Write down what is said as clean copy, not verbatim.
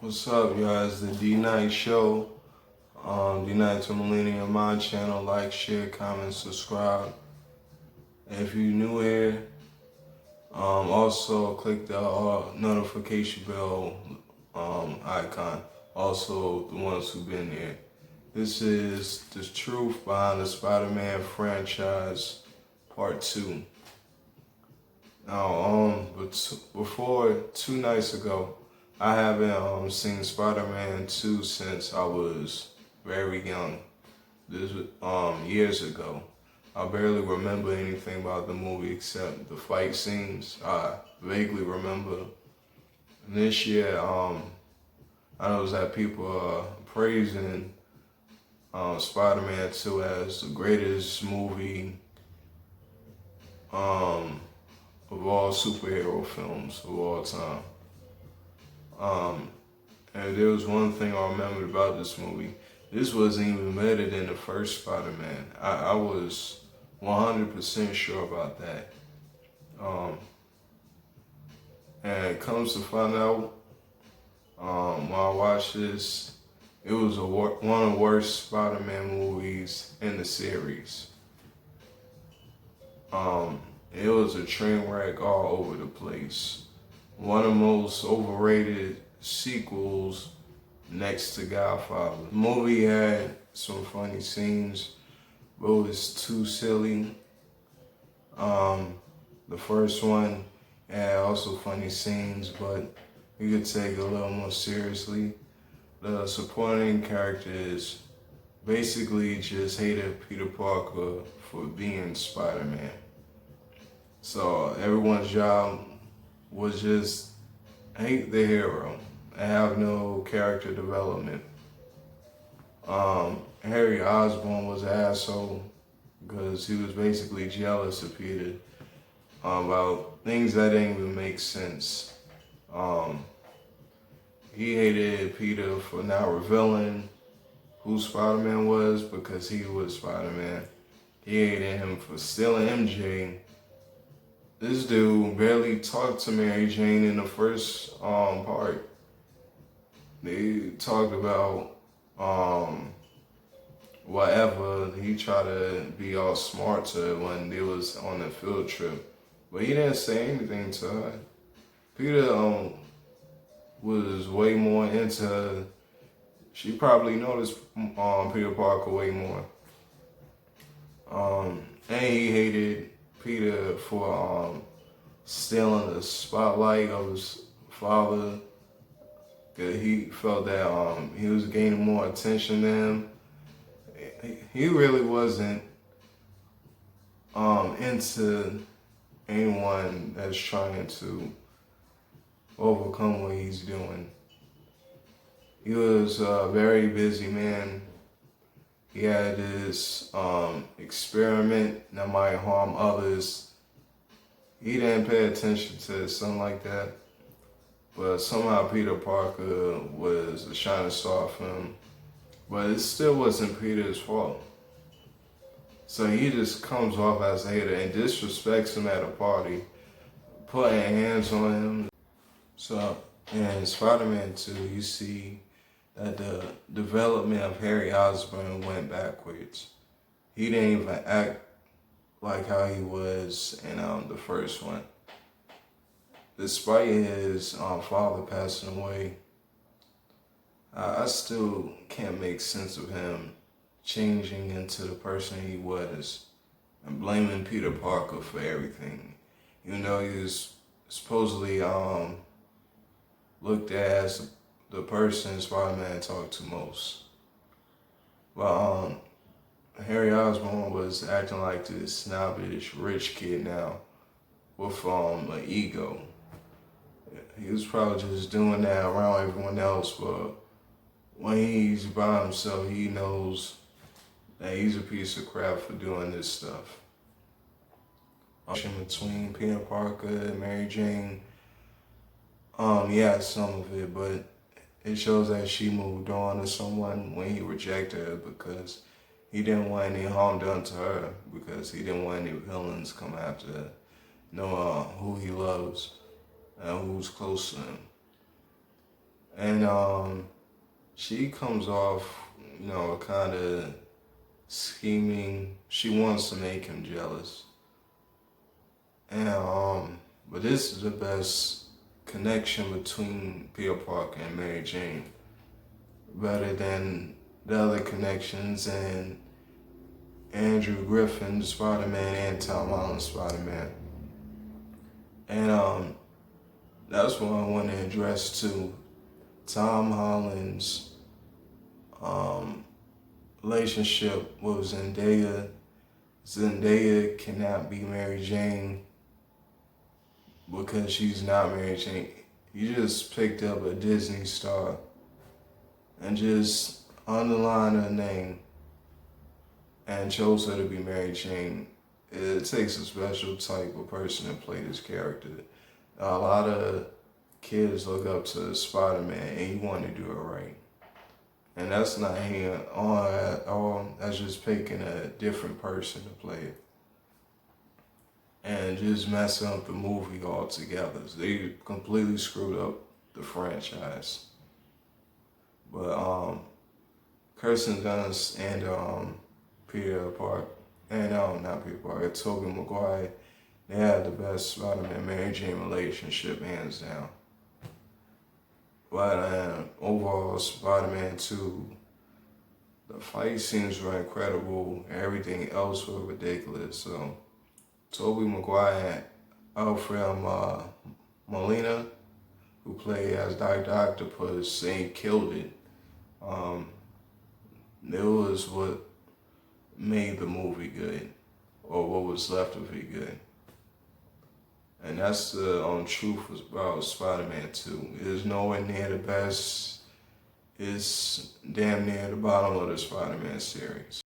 What's up, y'all? It's the D-Night Show. D-Night to Millennium, my channel. Like, share, comment, subscribe. And if you're new here, also click the notification bell icon. Also, the ones who've been here. This is the truth behind the Spider-Man franchise, part 2. Now, before 2 nights ago, I haven't seen Spider-Man 2 since I was very young. This was years ago. I barely remember anything about the movie except the fight scenes. I vaguely remember. And this year, I noticed that people are praising Spider-Man 2 as the greatest movie of all superhero films of all time. And there was one thing I remembered about this movie. This wasn't even better than the first Spider-Man. I was 100% sure about that. And it comes to find out, when I watched this, it was one of the worst Spider-Man movies in the series. It was a train wreck all over the place. One of the most overrated sequels next to Godfather. The movie had some funny scenes, but it was too silly. The first one had also funny scenes, but you could take it a little more seriously. The supporting characters basically just hated Peter Parker for being Spider-Man. So everyone's job was just hate the hero and have no character development. Harry Osborn was an asshole because he was basically jealous of Peter about things that didn't even make sense. He hated Peter for not revealing who Spider-Man was because he was Spider-Man. He hated him for stealing MJ. This dude barely talked to Mary Jane in the first part. They talked about whatever. He tried to be all smart to her when they was on the field trip, but he didn't say anything to her. Peter was way more into her. She probably noticed Peter Parker way more. And he hated Peter for stealing the spotlight of his father. Cause he felt that he was gaining more attention than him. He really wasn't into anyone that's trying to overcome what he's doing. He was a very busy man. He had this experiment that might harm others. He didn't pay attention to something like that. But somehow Peter Parker was a shining star for him. But it still wasn't Peter's fault. So he just comes off as a hater and disrespects him at a party, putting hands on him. So in Spider-Man 2, you see that the development of Harry Osborn went backwards. He didn't even act like how he was in the first one. Despite his father passing away, I still can't make sense of him changing into the person he was and blaming Peter Parker for everything. Even though he was supposedly looked at as the person Spider-Man talked to most. But Harry Osborn was acting like this snobbish rich kid now with an ego. He was probably just doing that around everyone else, but when he's by himself, he knows that he's a piece of crap for doing this stuff. Between Peter Parker and Mary Jane, yeah, some of it, but it shows that she moved on to someone when he rejected her because he didn't want any harm done to her, because he didn't want any villains come after her, know who he loves and who's close to him. And she comes off, kind of scheming. She wants to make him jealous. And but this is the best connection between Peter Parker and Mary Jane, better than the other connections and Andrew Griffin Spider-Man and Tom Holland Spider-Man. And that's what I want to address too. Tom Holland's relationship with Zendaya. Zendaya cannot be Mary Jane because she's not Mary Jane. You just picked up a Disney star and just underlined her name and chose her to be Mary Jane. It takes a special type of person to play this character. A lot of kids look up to Spider-Man and you want to do it right. And that's not hanging on at all. That's just picking a different person to play it. And just messing up the movie altogether. They completely screwed up the franchise. But Kirsten Dunst and Peter Parker, and not Peter Parker, Tobey Maguire, they had the best Spider-Man Mary Jane relationship, hands down. But overall, Spider-Man 2, the fight scenes were incredible. Everything else was ridiculous. So, Tobey Maguire, Alfred Molina, who played as Dr. Octopus, they killed it. It was what made the movie good, or what was left of it good. And that's the truth about Spider-Man 2. It is nowhere near the best. It's damn near the bottom of the Spider-Man series.